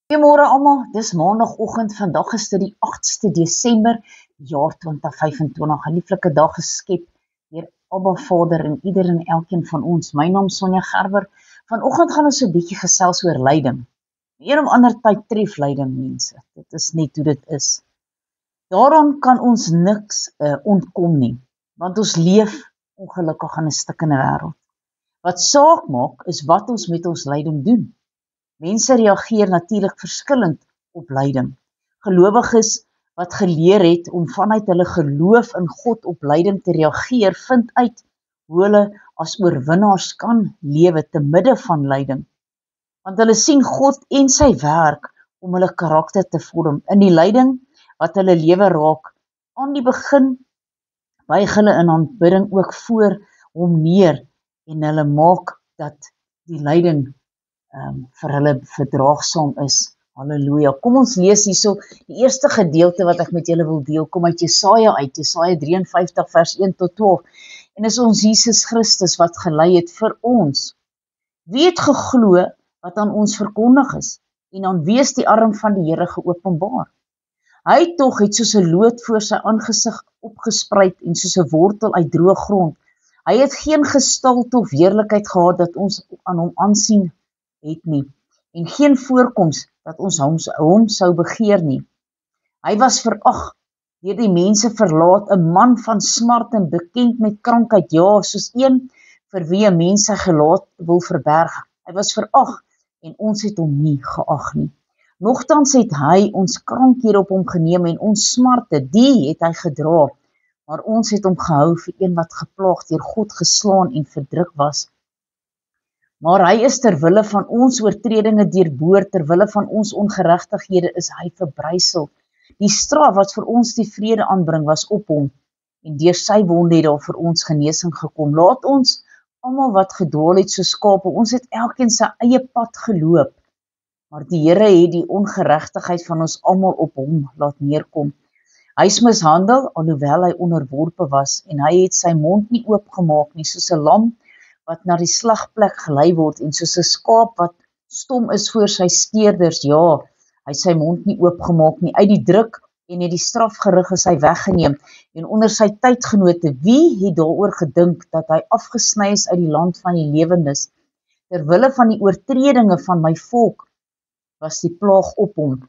Goeiemôre almal, dis maandagooggend, vandag is dit die 8ste Desember, jaar 2025, 'n lieflike dag geskep deur Abba Vader en ieder en elkeen van ons. My naam is Sonja Gerber. Vanoggend gaan ons 'n bietjie gesels oor lyding. Een of ander tyd tref lyding mense. Dit is net hoe dit is. Daaraan kan ons niks ontkom nie, want ons leef ongelukkig in 'n stikkende wêreld. Wat saak maak is wat ons met ons lyding doen. Mense reageer natuurlik verskillend op lyding. Gelowiges wat geleer het om vanuit hulle geloof in God op lyding te reageer, vind uit hoe hulle as oorwinnaars kan lewe te midde van lyding. Want hulle sien God en sy werk om hulle karakter te vorm. In die lyding wat hulle lewe raak, aan die begin buig hulle in aanbidding ook voor hom neer en hulle maak dat die lyding vir hulle verdraagsaam is. Halleluja. Kom ons lees hierso die eerste gedeelte wat ek met julle wil deel, kom uit Jesaja 53 vers 1 tot 12. En is ons Jesus Christus wat gelei het vir ons. Wie het geglo wat aan ons verkondig is en aan wie is die arm van die Here geopenbaar? Hy tog het soos 'n loot voor sy aangesig opgespruit en soos 'n wortel uit droë grond. Hy het geen gestalte of heerlikheid gehad dat ons aan hom aansien het nie, en geen voorkoms dat ons hom sou begeer nie. Hy was verag, deur die mense verlaat, 'n man van smart en bekend met krankheid, ja, soos een vir wie 'n mens sy gelaat wil verberg. Hy was verag en ons het hom nie geag nie. Nogtans het hy ons krankhede op hom geneem en ons smarte, die het hy gedra, maar ons het hom gehou vir een wat geplaag, deur God geslaan en verdruk was. Maar hy is terwille van ons oortredinge deurboor, terwille van ons ongeregtighede is hy verbrysel. Die straf wat vir ons die vrede aanbring was op hom, en deur sy wonde het daar vir ons genesing gekom. Laat ons almal wat gedwaal het soos skape, ons het elkeen sy eie pad geloop, maar die Here het die ongeregtigheid van ons almal op hom laat neerkom. Hy is mishandel, alhoewel hy onderworpe was, en hy het sy mond nie oopgemaak nie, soos 'n lam wat na die slagplek gelei word, en soos 'n skaap wat stom is voor sy skeerders, ja, hy sy mond nie oopgemaak nie, uit die druk en het die strafgerig is hy weggeneem, en onder sy tydgenote, wie het daaroor gedink, dat hy afgesny is uit die land van die lewendes, terwille van die oortredinge van my volk, was die plaag op hom,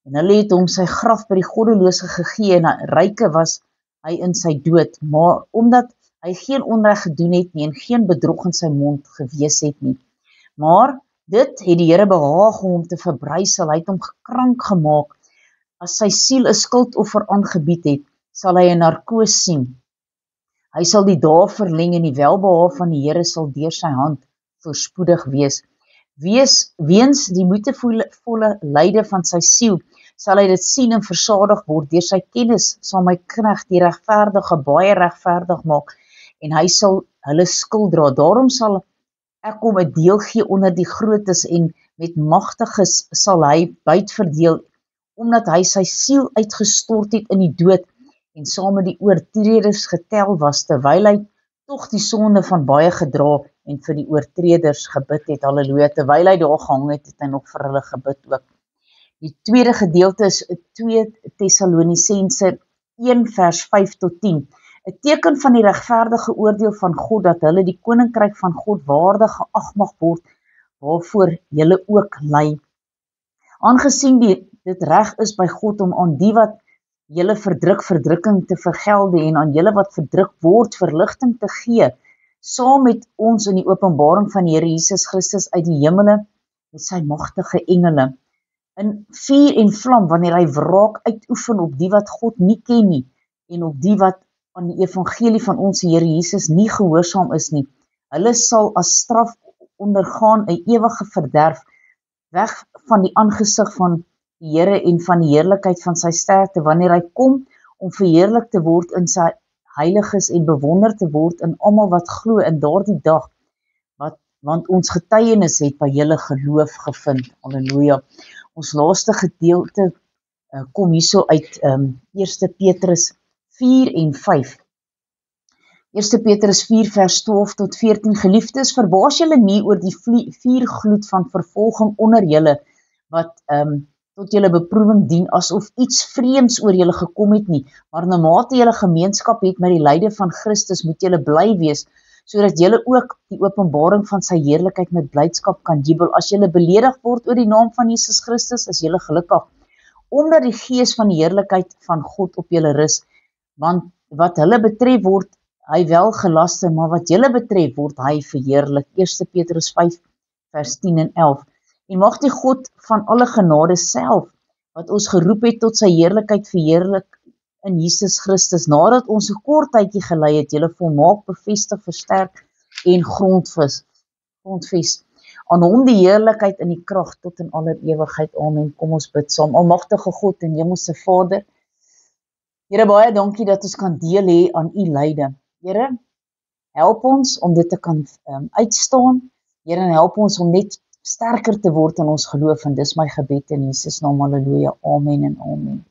en hulle het hom sy graf by die goddelose gegee, en ryke was hy in sy dood, maar omdat hy geen onreg gedoen het nie, en geen bedrog in sy mond gewees het nie. Maar dit het die Here behaag om hom te verbrysel, hy het hom gekrank gemaak. As sy siel 'n skuldoffer aangebied het, sal hy 'n narkoos sien. Hy sal die dae verleng en die welbehaag van die Here sal deur sy hand voorspoedig wees. Weens die moeitevolle lyde van sy siel, sal hy dit sien en versadig word. Deur sy kennis sal my knegt die regverdige baie regverdig maak, en hy sal hulle skuld dra. Daarom sal ek hom 'n deel gee onder die grootes, en met magtiges sal hy byt verdeel, omdat hy sy siel uitgestort het in die dood, en saam met die oortreders getel was, terwyl hy tog die sonde van baie gedra, en vir die oortreders gebid het. Halleluja, terwyl hy daar gehang het, het hy nog vir hulle gebid ook. Die tweede gedeelte is 2 Tessalonisense 1 vers 5 tot 10. 'n teken van die regverdige oordeel van God, dat hulle die koninkryk van God waardig geag mag word, waarvoor julle ook ly. Aangesien dit reg is by God om aan die wat julle verdruk verdrukking te vergelde, en aan julle wat verdruk word verligting te gee, saam met ons in die openbaring van die Here Jesus Christus uit die hemele met sy magtige engele, in vuur en vlam, wanneer hy wraak uitoefen op die wat God nie ken nie, en op die wat aan die evangelie van ons Here Jesus nie gehoorsaam is nie. Hulle sal as straf ondergaan 'n ewige verderf, weg van die aangesig van die Here en van die heerlikheid van sy sterkte, wanneer hy kom om verheerlik te word in sy heiliges en bewonder te word in almal wat glo in daardie dag, want ons getuienis het by julle geloof gevind. Halleluja. Ons laaste gedeelte kom hierso uit 1 Petrus 4 en 5. 1 Petrus 4 vers 12 tot 14. Geliefdes, verbaas julle nie oor die vuurgloed van vervolging onder julle, wat tot julle beproewing dien, asof iets vreemds oor julle gekom het nie, maar na mate julle gemeenskap het met die lyde van Christus, moet julle bly wees, sodat julle ook die openbaring van sy heerlikheid met blydskap kan jubel. As julle beledig word oor die naam van Jesus Christus, is julle gelukkig, omdat die gees van die heerlikheid van God op julle rus, want wat hulle betref word hy wel gelaster, maar wat julle betref word hy verheerlik. 1 Petrus 5 vers 10 en 11. En mag die God van alle genade self, wat ons geroep het tot sy heerlikheid verheerlik in Jesus Christus, nadat ons 'n kort tydjie gelei het, julle volmaak, bevestig, versterk en grondves. Aan hom die heerlikheid in die krag tot in aller ewigheid. Amen. Kom ons bid saam. Almagtige God en Hemelse Vader, Here, baie dankie dat ons kan deel hê aan u lyde. Here, help ons om dit te kan uitstaan. Here, en help ons om net sterker te word in ons geloof, en dis my gebed in Jesus naam. Halleluja. Amen en amen.